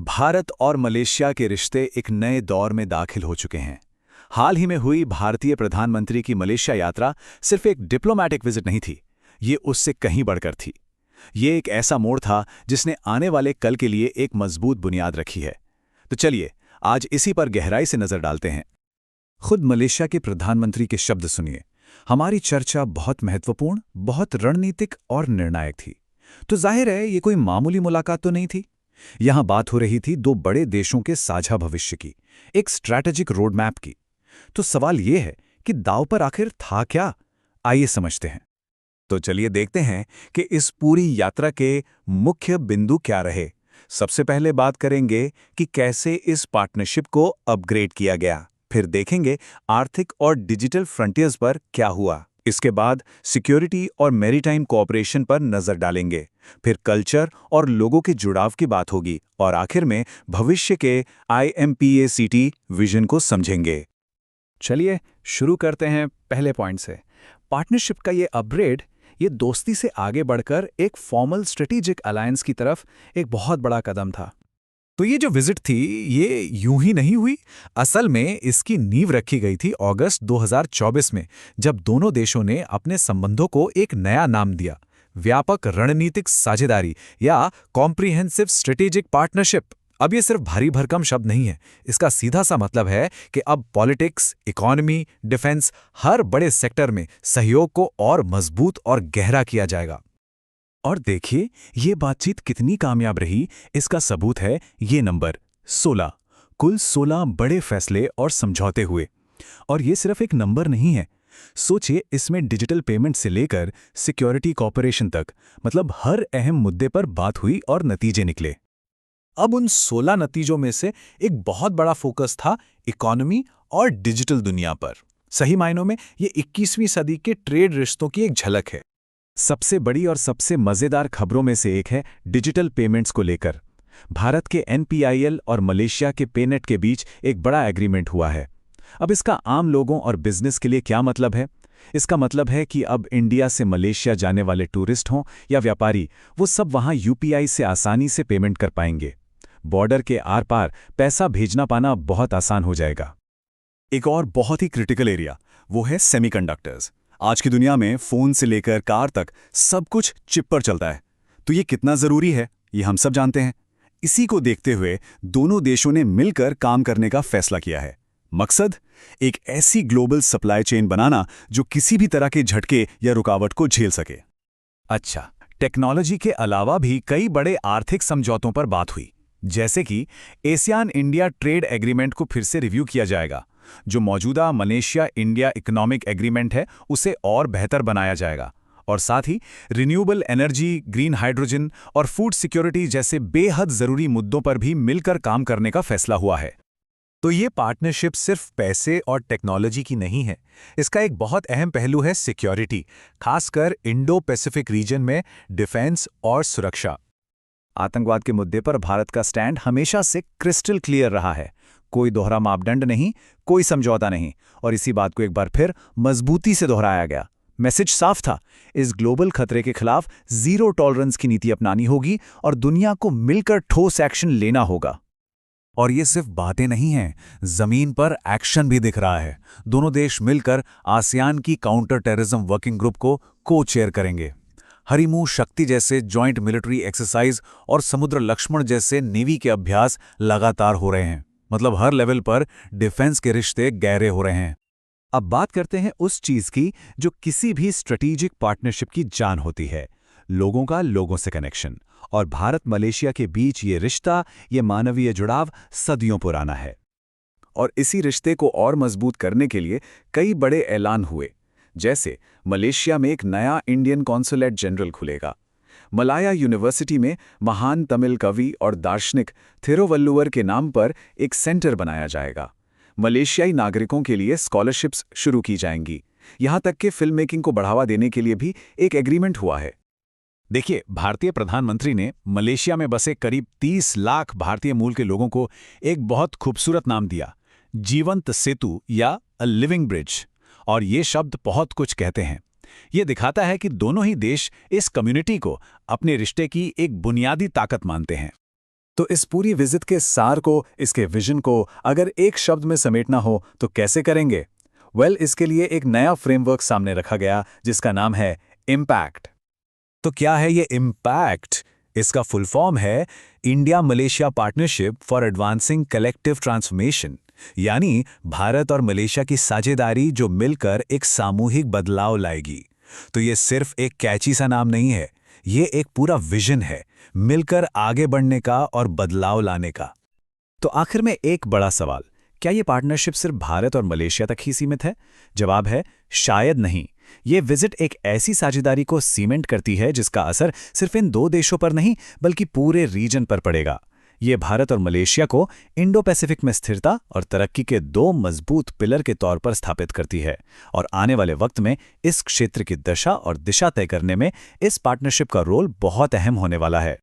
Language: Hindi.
भारत और मलेशिया के रिश्ते एक नए दौर में दाखिल हो चुके हैं। हाल ही में हुई भारतीय प्रधानमंत्री की मलेशिया यात्रा सिर्फ एक डिप्लोमैटिक विजिट नहीं थी, ये उससे कहीं बढ़कर थी। ये एक ऐसा मोड़ था जिसने आने वाले कल के लिए एक मजबूत बुनियाद रखी है। तो चलिए आज इसी पर गहराई से नजर डालते हैं। खुद मलेशिया के प्रधानमंत्री के शब्द सुनिए। हमारी चर्चा बहुत महत्वपूर्ण, बहुत रणनीतिक और निर्णायक थी। तो जाहिर है ये कोई मामूली मुलाकात तो नहीं थी। यहां बात हो रही थी दो बड़े देशों के साझा भविष्य की, एक स्ट्रैटेजिक रोड मैप की। तो सवाल यह है कि दांव पर आखिर था क्या? आइए समझते हैं। तो चलिए देखते हैं कि इस पूरी यात्रा के मुख्य बिंदु क्या रहे। सबसे पहले बात करेंगे कि कैसे इस पार्टनरशिप को अपग्रेड किया गया। फिर देखेंगे आर्थिक और डिजिटल फ्रंटियर्स पर क्या हुआ। इसके बाद सिक्योरिटी और मैरीटाइम कोऑपरेशन पर नजर डालेंगे। फिर कल्चर और लोगों के जुड़ाव की बात होगी और आखिर में भविष्य के IMPACT विजन को समझेंगे। चलिए शुरू करते हैं पहले पॉइंट से। पार्टनरशिप का ये अपग्रेड, ये दोस्ती से आगे बढ़कर एक फॉर्मल स्ट्रेटेजिक अलायंस की तरफ एक बहुत बड़ा कदम था। तो ये जो विजिट थी ये यूं ही नहीं हुई। असल में इसकी नींव रखी गई थी अगस्त 2024 में, जब दोनों देशों ने अपने संबंधों को एक नया नाम दिया, व्यापक रणनीतिक साझेदारी या कॉम्प्रिहेंसिव स्ट्रेटेजिक पार्टनरशिप। अब ये सिर्फ भारी भरकम शब्द नहीं है, इसका सीधा सा मतलब है कि अब पॉलिटिक्स, इकोनॉमी, डिफेंस, हर बड़े सेक्टर में सहयोग को और मजबूत और गहरा किया जाएगा। और देखिए ये बातचीत कितनी कामयाब रही, इसका सबूत है ये नंबर 16। कुल 16 बड़े फैसले और समझौते हुए। और ये सिर्फ एक नंबर नहीं है। सोचिए, इसमें डिजिटल पेमेंट से लेकर सिक्योरिटी कॉपरेशन तक, मतलब हर अहम मुद्दे पर बात हुई और नतीजे निकले। अब उन 16 नतीजों में से एक बहुत बड़ा फोकस था इकोनॉमी और डिजिटल दुनिया पर। सही मायनों में ये 21वीं सदी के ट्रेड रिश्तों की एक झलक है। सबसे बड़ी और सबसे मजेदार खबरों में से एक है डिजिटल पेमेंट्स को लेकर। भारत के NPIL और मलेशिया के पेनेट के बीच एक बड़ा एग्रीमेंट हुआ है। अब इसका आम लोगों और बिजनेस के लिए क्या मतलब है? इसका मतलब है कि अब इंडिया से मलेशिया जाने वाले टूरिस्ट हों या व्यापारी, वो सब वहां UPI से आसानी से पेमेंट कर पाएंगे। बॉर्डर के आर पार पैसा भेजना पाना बहुत आसान हो जाएगा। एक और बहुत ही क्रिटिकल एरिया वो है सेमीकंडक्टर्स। आज की दुनिया में फोन से लेकर कार तक सब कुछ चिप पर चलता है। तो ये कितना जरूरी है ये हम सब जानते हैं। इसी को देखते हुए दोनों देशों ने मिलकर काम करने का फैसला किया है। मकसद, एक ऐसी ग्लोबल सप्लाई चेन बनाना जो किसी भी तरह के झटके या रुकावट को झेल सके। अच्छा, टेक्नोलॉजी के अलावा भी कई बड़े आर्थिक समझौतों पर बात हुई, जैसे कि एशियान इंडिया ट्रेड एग्रीमेंट को फिर से रिव्यू किया जाएगा। जो मौजूदा मलेशिया इंडिया इकोनॉमिक एग्रीमेंट है उसे और बेहतर बनाया जाएगा। और साथ ही रिन्यूएबल एनर्जी, ग्रीन हाइड्रोजन और फूड सिक्योरिटी जैसे बेहद जरूरी मुद्दों पर भी मिलकर काम करने का फैसला हुआ है। तो ये पार्टनरशिप सिर्फ पैसे और टेक्नोलॉजी की नहीं है, इसका एक बहुत अहम पहलू है सिक्योरिटी, खासकर इंडो पैसिफिक रीजन में डिफेंस और सुरक्षा। आतंकवाद के मुद्दे पर भारत का स्टैंड हमेशा से क्रिस्टल क्लियर रहा है। कोई दोहरा मापदंड नहीं, कोई समझौता नहीं, और इसी बात को एक बार फिर मजबूती से दोहराया गया। मैसेज साफ था, इस ग्लोबल खतरे के खिलाफ जीरो टॉलरेंस की नीति अपनानी होगी और दुनिया को मिलकर ठोस एक्शन लेना होगा। और ये सिर्फ बातें नहीं हैं, जमीन पर एक्शन भी दिख रहा है। दोनों देश मिलकर आसियान की काउंटर टेररिज्म वर्किंग ग्रुप को को-चेयर करेंगे। हरिमू शक्ति जैसे जॉइंट मिलिट्री एक्सरसाइज और समुद्र लक्ष्मण जैसे नेवी के अभ्यास लगातार हो रहे हैं। मतलब हर लेवल पर डिफेंस के रिश्ते गहरे हो रहे हैं। अब बात करते हैं उस चीज की जो किसी भी स्ट्रेटेजिक पार्टनरशिप की जान होती है, लोगों का लोगों से कनेक्शन। और भारत मलेशिया के बीच ये रिश्ता, ये मानवीय जुड़ाव सदियों पुराना है। और इसी रिश्ते को और मजबूत करने के लिए कई बड़े ऐलान हुए, जैसे मलेशिया में एक नया इंडियन कॉन्सुलेट जनरल खुलेगा। मलाया यूनिवर्सिटी में महान तमिल कवि और दार्शनिक थिरुवल्लुवर के नाम पर एक सेंटर बनाया जाएगा। मलेशियाई नागरिकों के लिए स्कॉलरशिप्स शुरू की जाएंगी। यहां तक कि फिल्म मेकिंग को बढ़ावा देने के लिए भी एक एग्रीमेंट हुआ है। देखिए, भारतीय प्रधानमंत्री ने मलेशिया में बसे करीब 30 लाख भारतीय मूल के लोगों को एक बहुत खूबसूरत नाम दिया, जीवंत सेतु या अ लिविंग ब्रिज। और ये शब्द बहुत कुछ कहते हैं। ये दिखाता है कि दोनों ही देश इस कम्युनिटी को अपने रिश्ते की एक बुनियादी ताकत मानते हैं। तो इस पूरी विजिट के सार को, इसके विजन को अगर एक शब्द में समेटना हो तो कैसे करेंगे? इसके लिए एक नया फ्रेमवर्क सामने रखा गया जिसका नाम है इम्पैक्ट। तो क्या है ये इम्पैक्ट? इसका फुल फॉर्म है India Malaysia partnership for advancing collective transformation, यानी भारत और मलेशिया की साझेदारी जो मिलकर एक सामूहिक बदलाव लाएगी। तो ये सिर्फ एक कैची सा नाम नहीं है, ये एक पूरा विजन है, मिलकर आगे बढ़ने का और बदलाव लाने का। तो आखिर में एक बड़ा सवाल, क्या ये पार्टनरशिप सिर्फ भारत और मलेशिया तक ही सीमित है? जवाब है शायद नहीं। ये विजिट एक ऐसी साझेदारी को सीमेंट करती है जिसका असर सिर्फ इन दो देशों पर नहीं बल्कि पूरे रीजन पर पड़ेगा। ये भारत और मलेशिया को इंडो पैसिफिक में स्थिरता और तरक्की के दो मजबूत पिलर के तौर पर स्थापित करती है, और आने वाले वक्त में इस क्षेत्र की दशा और दिशा तय करने में इस पार्टनरशिप का रोल बहुत अहम होने वाला है।